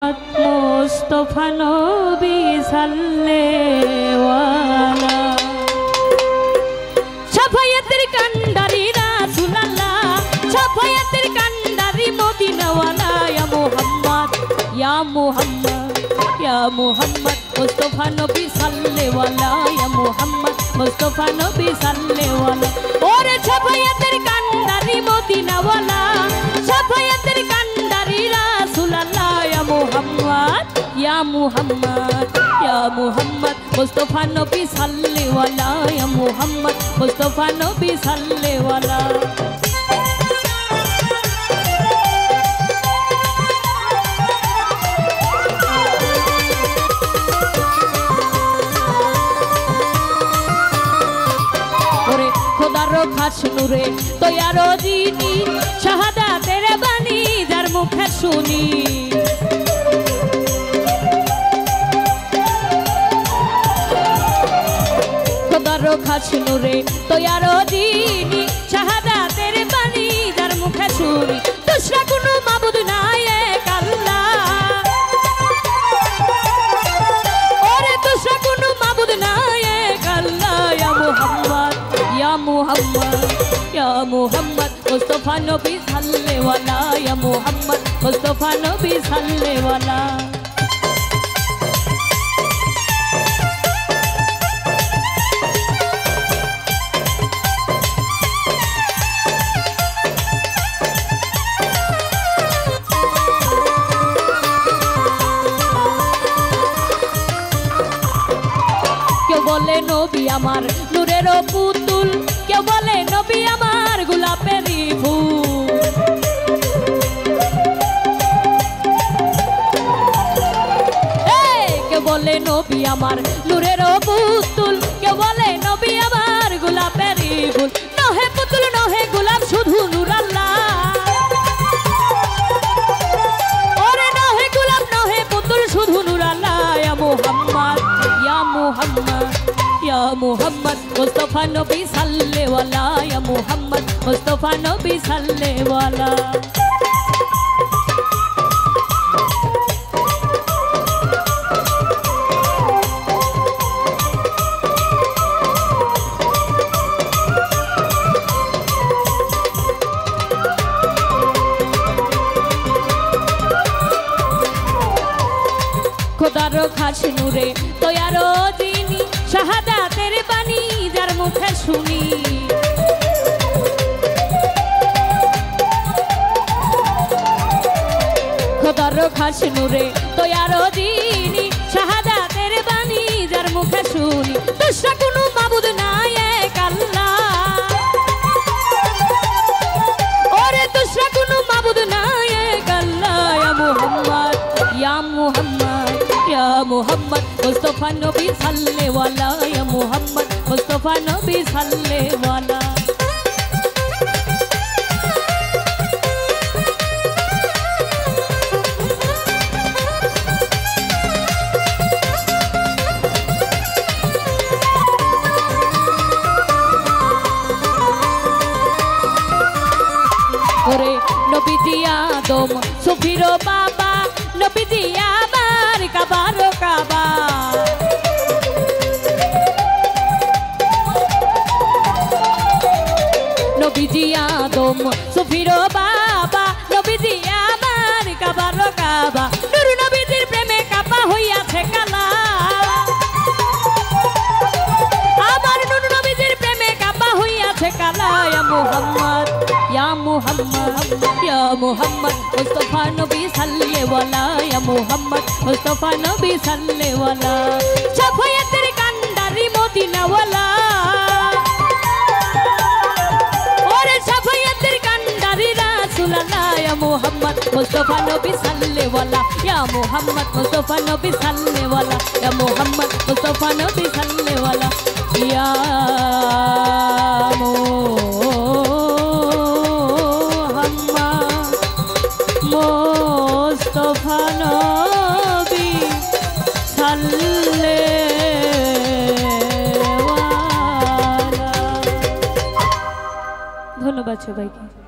মোহাম্মদ মুস্তাফা নবী সাল্লেওয়ালা শাফায়াতের কান্ডারি রাসূলুল্লাহ শাফায়াতের কান্ডারি মদিনাওয়ালা ইয়া মুহাম্মদ ইয়া মুহাম্মদ ইয়া মুহাম্মদ মুস্তাফা নবী সাল্লেওয়ালা ইয়া মুহাম্মদ মুস্তাফা নবী সাল্লেওয়ালা ওরে শাফায়াতের কান্ডারি মদিনাওয়ালা শাফায়াতের কান্ডারি রাসূলুল্লাহ ইয়া মুহাম্মদ ইয়া মুহাম্মদ ইয়া মুহাম্মদ মুস্তাফা নবী সাল্লেওয়ালা ইয়া মুহাম্মদ মুস্তাফা নবী সাল্লেওয়ালা খোদারো খাস নূরে তৈয়ারো জিনি শাহাদাতের বাণী যার মুখে শুনি খোদারো খাস নূরে তৈয়ারো জিনি শাহাদাতের বাণী যার মুখে শুনি দুসরা কোনো মাবুদ নাই এক আল্লাহ ওরে দুসরা কোনো মাবুদ নাই এক আল্লাহ ইয়া মুহাম্মদ ইয়া মুহাম্মদ ইয়া মুহাম্মদ মুস্তাফা নবী সাল্লেওয়ালা ইয়া মুহাম্মদ মুস্তাফা নবী সাল্লেওয়ালা কেউ বলে নবী আমার নূরের পুতুল কেউ বলে নবী আমার গোলাপের ফুল কেউ বলে নবী আমার নূরের পুতুল কেউ বলে নবী আমার গোলাপের ফুল নহে পুতুল নহে গোলাপ শুধু নূর আল্লাহ ওরে নহে গোলাপ নহে পুতুল শুধু নূর আল্লাহ ইয়া মুহাম্মদ ইয়া মুহাম্মদ ইয়া মুহাম্মদ মুস্তাফা নবী সাল্লেওয়ালা ইয়া মুহাম্মদ মুস্তাফা নবী সাল্লেওয়ালা খোদারো খাস নূরে তৈয়ারো জিনি শাহাদাতের বাণী যার মুখে শুনি খোদারো খাস নূরে তৈয়ারো জিনি শাহাদাতের বাণী যার মুখে শুনি দুসরা কোনো মাবুদ নাই এক আল্লাহ ওরে দুসরা কোনো মাবুদ নাই এক আল্লাহ ইয়া মুহাম্মদ ইয়া মুহাম্মদ ইয়া মুহাম্মদ মুস্তাফা নবী সাল্লেওয়ালা ইয়া মুহাম্মদ মুস্তাফা নবী সাল্লেওয়ালা ওরে নবীজি আদম সুফির বাবা নবীজি আমার কাবারো কাবা নবীজি আদম সুফির বাবা নবীজি আমার কাবারো কাবা নূর নবীজির প্রেমে কাবা হইয়াছে কালা আমার নূর নবীজির প্রেমে কাবা হইয়াছে কালা ইয়া মুহাম্মদ ইয়া মুহাম্মদ ইয়া মুহাম্মদ মুস্তাফা নবী সাল্লেওয়ালা ইয়া মুহাম্মদ মুস্তাফা নবী সাল্লেওয়ালা শাফায়াতের কান্ডারি মদিনাওয়ালা ওরে শাফায়াতের কান্ডারি রাসূলুল্লাহ ইয়া মুহাম্মদ মুস্তাফা নবী সাল্লেওয়ালা ইয়া মুহাম্মদ মুস্তাফা নবী সাল্লেওয়ালা ইয়া মুহাম্মদ মুস্তাফা নবী সাল্লেওয়ালা ইয়া মুস্তাফা নবী সাল্লেওয়ালা। ধন্যবাদ সবাইকে।